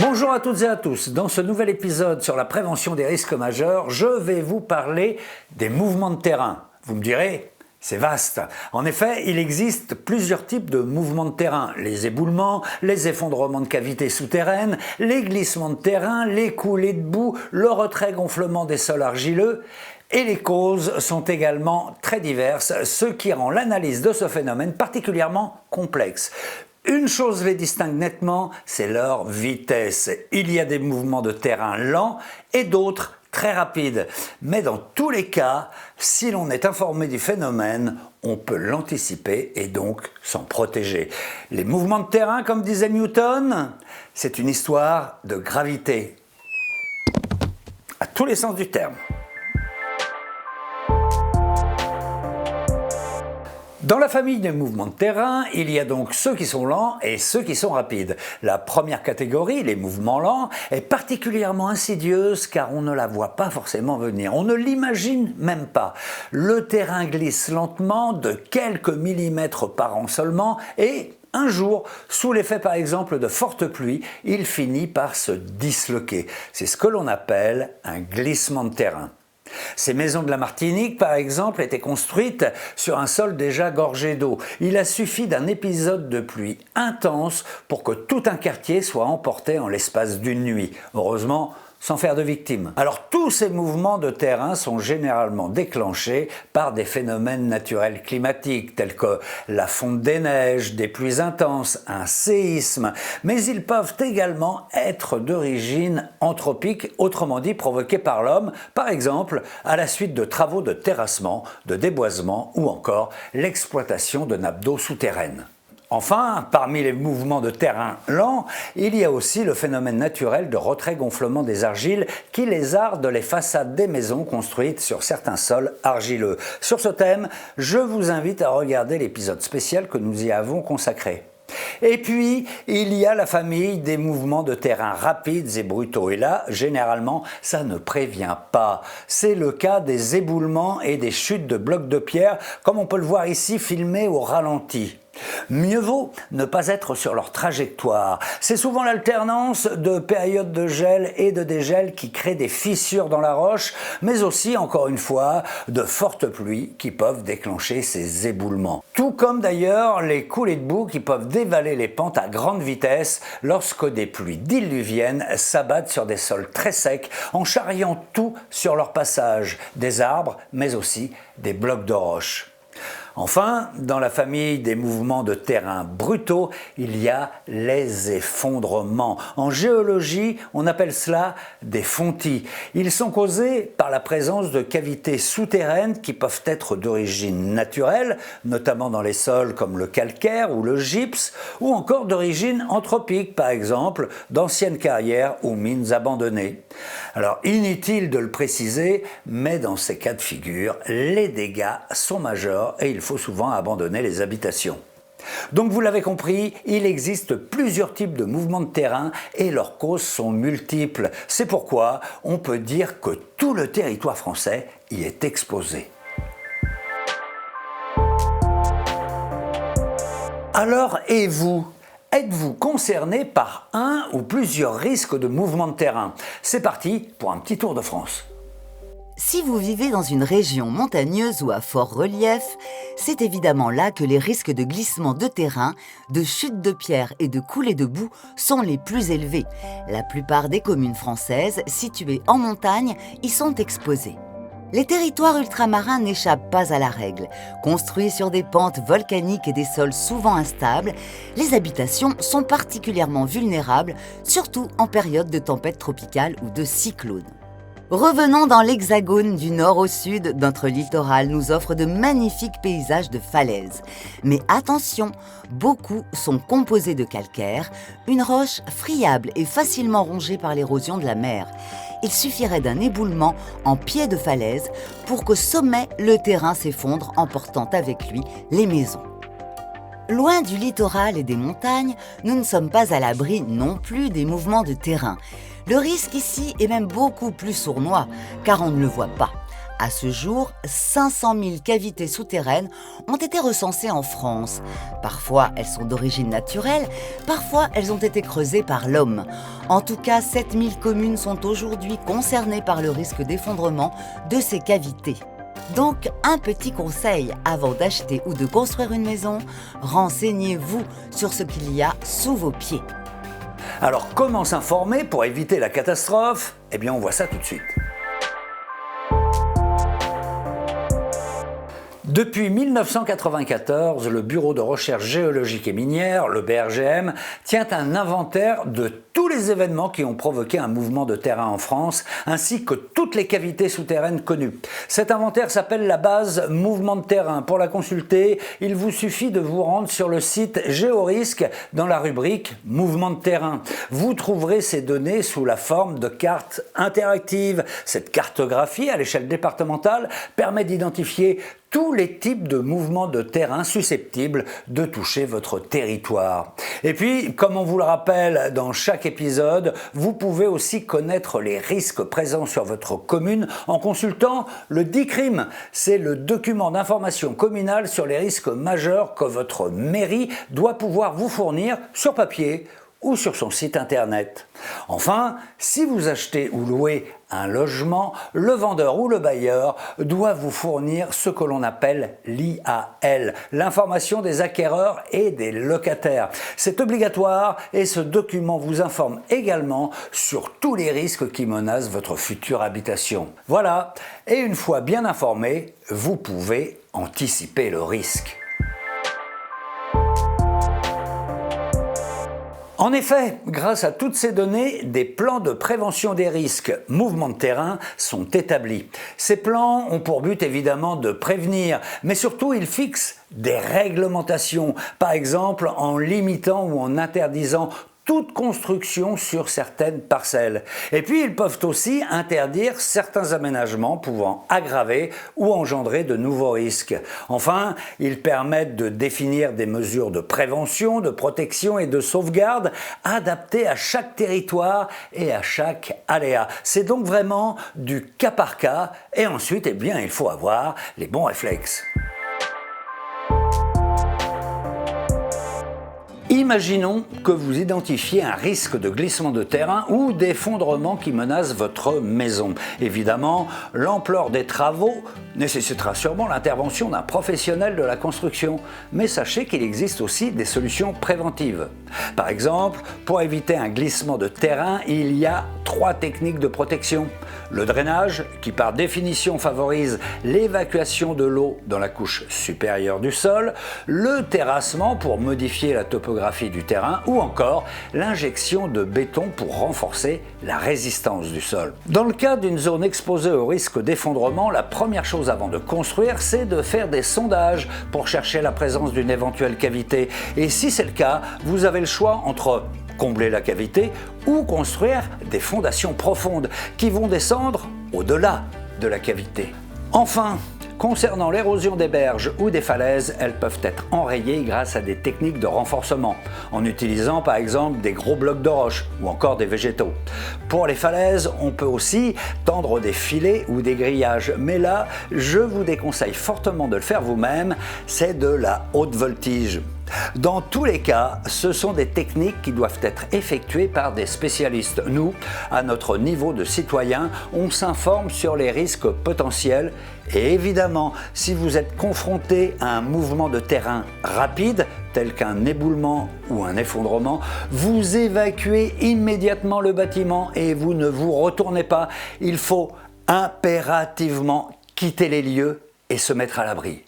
Bonjour à toutes et à tous. Dans ce nouvel épisode sur la prévention des risques majeurs, je vais vous parler des mouvements de terrain. Vous me direz, c'est vaste. En effet, il existe plusieurs types de mouvements de terrain. Les éboulements, les effondrements de cavités souterraines, les glissements de terrain, les coulées de boue, le retrait-gonflement des sols argileux. Et les causes sont également très diverses, ce qui rend l'analyse de ce phénomène particulièrement complexe. Une chose les distingue nettement, c'est leur vitesse. Il y a des mouvements de terrain lents et d'autres très rapides. Mais dans tous les cas, si l'on est informé du phénomène, on peut l'anticiper et donc s'en protéger. Les mouvements de terrain, comme disait Newton, c'est une histoire de gravité. À tous les sens du terme. Dans la famille des mouvements de terrain, il y a donc ceux qui sont lents et ceux qui sont rapides. La première catégorie, les mouvements lents, est particulièrement insidieuse car on ne la voit pas forcément venir. On ne l'imagine même pas. Le terrain glisse lentement de quelques millimètres par an seulement et un jour, sous l'effet par exemple de fortes pluies, il finit par se disloquer. C'est ce que l'on appelle un glissement de terrain. Ces maisons de la Martinique, par exemple, étaient construites sur un sol déjà gorgé d'eau. Il a suffi d'un épisode de pluie intense pour que tout un quartier soit emporté en l'espace d'une nuit. Heureusement, sans faire de victimes. Alors tous ces mouvements de terrain sont généralement déclenchés par des phénomènes naturels climatiques tels que la fonte des neiges, des pluies intenses, un séisme, mais ils peuvent également être d'origine anthropique, autrement dit provoqués par l'homme, par exemple à la suite de travaux de terrassement, de déboisement ou encore l'exploitation de nappes d'eau souterraines. Enfin, parmi les mouvements de terrain lents, il y a aussi le phénomène naturel de retrait-gonflement des argiles qui lézarde les façades des maisons construites sur certains sols argileux. Sur ce thème, je vous invite à regarder l'épisode spécial que nous y avons consacré. Et puis, il y a la famille des mouvements de terrain rapides et brutaux. Et là, généralement, ça ne prévient pas. C'est le cas des éboulements et des chutes de blocs de pierre, comme on peut le voir ici filmé au ralenti. Mieux vaut ne pas être sur leur trajectoire. C'est souvent l'alternance de périodes de gel et de dégel qui crée des fissures dans la roche, mais aussi, encore une fois, de fortes pluies qui peuvent déclencher ces éboulements. Tout comme d'ailleurs les coulées de boue qui peuvent dévaler les pentes à grande vitesse lorsque des pluies diluviennes s'abattent sur des sols très secs en charriant tout sur leur passage, des arbres, mais aussi des blocs de roche. Enfin, dans la famille des mouvements de terrain brutaux, il y a les effondrements. En géologie, on appelle cela des fontis. Ils sont causés par la présence de cavités souterraines qui peuvent être d'origine naturelle, notamment dans les sols comme le calcaire ou le gypse, ou encore d'origine anthropique, par exemple d'anciennes carrières ou mines abandonnées. Alors, inutile de le préciser, mais dans ces cas de figure, les dégâts sont majeurs et il faut souvent abandonner les habitations. Donc vous l'avez compris, il existe plusieurs types de mouvements de terrain et leurs causes sont multiples. C'est pourquoi on peut dire que tout le territoire français y est exposé. Alors, et vous ? Êtes-vous concerné par un ou plusieurs risques de mouvements de terrain? C'est parti pour un petit tour de France. Si vous vivez dans une région montagneuse ou à fort relief, c'est évidemment là que les risques de glissement de terrain, de chute de pierres et de coulées de boue sont les plus élevés. La plupart des communes françaises situées en montagne y sont exposées. Les territoires ultramarins n'échappent pas à la règle. Construits sur des pentes volcaniques et des sols souvent instables, les habitations sont particulièrement vulnérables, surtout en période de tempête tropicale ou de cyclone. Revenons dans l'hexagone du nord au sud, notre littoral nous offre de magnifiques paysages de falaises. Mais attention, beaucoup sont composés de calcaire, une roche friable et facilement rongée par l'érosion de la mer. Il suffirait d'un éboulement en pied de falaise pour qu'au sommet, le terrain s'effondre emportant avec lui les maisons. Loin du littoral et des montagnes, nous ne sommes pas à l'abri non plus des mouvements de terrain. Le risque ici est même beaucoup plus sournois, car on ne le voit pas. À ce jour, 500 000 cavités souterraines ont été recensées en France. Parfois, elles sont d'origine naturelle, parfois elles ont été creusées par l'homme. En tout cas, 7 000 communes sont aujourd'hui concernées par le risque d'effondrement de ces cavités. Donc, un petit conseil, avant d'acheter ou de construire une maison, renseignez-vous sur ce qu'il y a sous vos pieds. Alors comment s'informer pour éviter la catastrophe? Eh bien on voit ça tout de suite. Depuis 1994, le Bureau de recherche géologique et minière, le BRGM, tient un inventaire de tous les événements qui ont provoqué un mouvement de terrain en France, ainsi que toutes les cavités souterraines connues. Cet inventaire s'appelle la base mouvement de terrain. Pour la consulter, il vous suffit de vous rendre sur le site Géorisque dans la rubrique mouvement de terrain. Vous trouverez ces données sous la forme de cartes interactives. Cette cartographie à l'échelle départementale permet d'identifier tous les types de mouvements de terrain susceptibles de toucher votre territoire. Et puis, comme on vous le rappelle dans chaque épisode, vous pouvez aussi connaître les risques présents sur votre commune en consultant le DICRIM. C'est le document d'information communale sur les risques majeurs que votre mairie doit pouvoir vous fournir sur papier ou sur son site internet. Enfin, si vous achetez ou louez un logement, le vendeur ou le bailleur doit vous fournir ce que l'on appelle l'IAL, l'information des acquéreurs et des locataires. C'est obligatoire et ce document vous informe également sur tous les risques qui menacent votre future habitation. Voilà, et une fois bien informé, vous pouvez anticiper le risque. En effet, grâce à toutes ces données, des plans de prévention des risques mouvements de terrain sont établis. Ces plans ont pour but évidemment de prévenir, mais surtout ils fixent des réglementations, par exemple en limitant ou en interdisant toute construction sur certaines parcelles. Et puis ils peuvent aussi interdire certains aménagements pouvant aggraver ou engendrer de nouveaux risques. Enfin, ils permettent de définir des mesures de prévention, de protection et de sauvegarde adaptées à chaque territoire et à chaque aléa. C'est donc vraiment du cas par cas et ensuite, eh bien, il faut avoir les bons réflexes. Imaginons que vous identifiez un risque de glissement de terrain ou d'effondrement qui menace votre maison. Évidemment, l'ampleur des travaux nécessitera sûrement l'intervention d'un professionnel de la construction, mais sachez qu'il existe aussi des solutions préventives. Par exemple, pour éviter un glissement de terrain, il y a 3 techniques de protection. Le drainage, qui par définition favorise l'évacuation de l'eau dans la couche supérieure du sol, le terrassement pour modifier la topographie du terrain ou encore l'injection de béton pour renforcer la résistance du sol. Dans le cas d'une zone exposée au risque d'effondrement, la première chose avant de construire, c'est de faire des sondages pour chercher la présence d'une éventuelle cavité. Et si c'est le cas, vous avez le choix entre combler la cavité ou construire des fondations profondes qui vont descendre au-delà de la cavité. Enfin, concernant l'érosion des berges ou des falaises, elles peuvent être enrayées grâce à des techniques de renforcement, en utilisant par exemple des gros blocs de roche ou encore des végétaux. Pour les falaises, on peut aussi tendre des filets ou des grillages, mais là, je vous déconseille fortement de le faire vous-même, c'est de la haute voltige. Dans tous les cas, ce sont des techniques qui doivent être effectuées par des spécialistes. Nous, à notre niveau de citoyen, on s'informe sur les risques potentiels et évidemment, si vous êtes confronté à un mouvement de terrain rapide, tel qu'un éboulement ou un effondrement, vous évacuez immédiatement le bâtiment et vous ne vous retournez pas. Il faut impérativement quitter les lieux et se mettre à l'abri.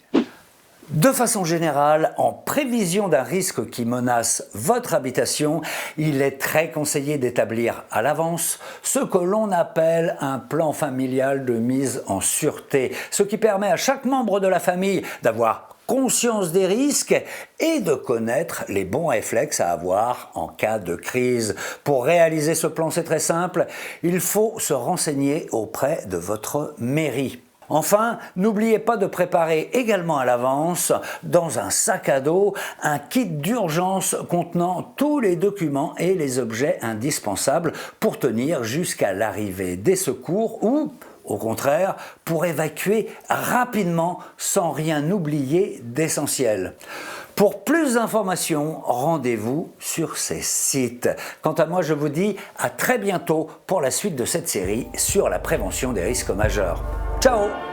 De façon générale, en prévision d'un risque qui menace votre habitation, il est très conseillé d'établir à l'avance ce que l'on appelle un plan familial de mise en sûreté, ce qui permet à chaque membre de la famille d'avoir conscience des risques et de connaître les bons réflexes à avoir en cas de crise. Pour réaliser ce plan, c'est très simple, il faut se renseigner auprès de votre mairie. Enfin, n'oubliez pas de préparer également à l'avance, dans un sac à dos, un kit d'urgence contenant tous les documents et les objets indispensables pour tenir jusqu'à l'arrivée des secours ou au contraire, pour évacuer rapidement sans rien oublier d'essentiel. Pour plus d'informations, rendez-vous sur ces sites. Quant à moi, je vous dis à très bientôt pour la suite de cette série sur la prévention des risques majeurs. Ciao!